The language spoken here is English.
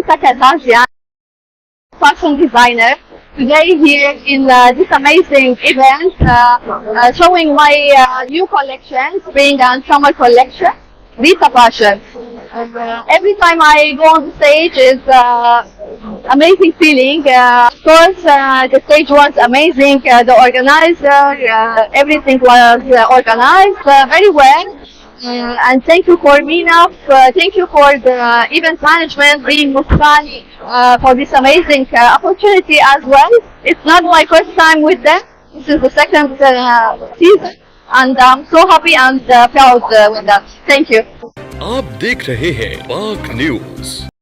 Muskaan fashion designer. Today here in this amazing event, showing my new collection, spring and summer collection, Rita Fashion. Every time I go on the stage is amazing feeling. Of course, the stage was amazing. The organizer, everything was organized very well. And thank you for Mina, thank you for the event management, bringing Muskaan for this amazing opportunity as well. It's not my first time with them. This is the second season, and I'm so happy and proud with that. Thank you. आप देख रहे हैं पाक news.